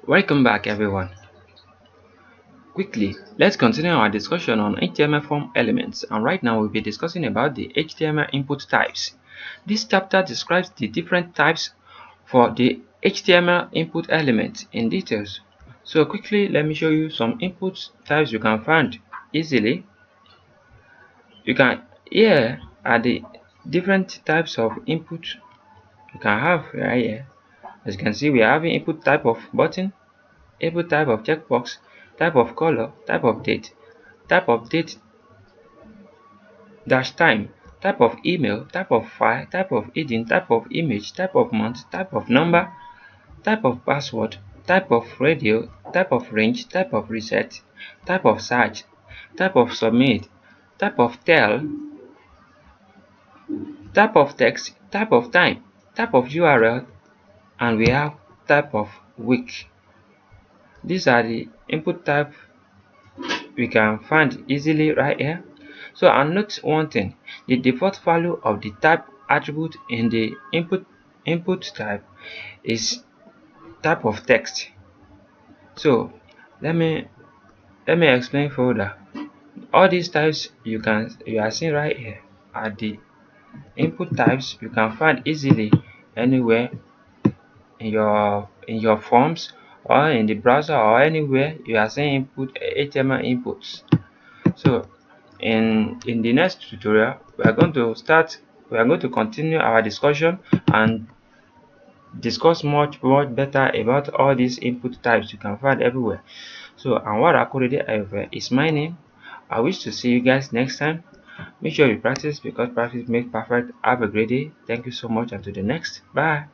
Welcome back everyone. Quickly, let's continue our discussion on HTML form elements, and right now we'll be discussing about the HTML input types. This chapter describes the different types for the HTML input element in details. So quickly, let me show you some input types you can find easily. Here are the different types of input you can have right here. As you can see, we are having input type of button, input type of checkbox, type of color, type of date dash time, type of email, type of file, type of hidden, type of image, type of month, type of number, type of password, type of radio, type of range, type of reset, type of search, type of submit, type of tell, type of text, type of time, type of URL, and we have type of week. These are the input type we can find easily right here. So, and note one thing, the default value of the type attribute in the input type is type of text. So let me explain further. All these types you are seeing right here are the input types you can find easily anywhere in your forms or in the browser or anywhere you are seeing input HTML inputs. So in the next tutorial we are going to continue our discussion and discuss much better about all these input types you can find everywhere. So anwar akorede ayofe is my name. I wish to see you guys next time. Make sure you practice because practice makes perfect. Have a great day. Thank you so much. Until the next. Bye.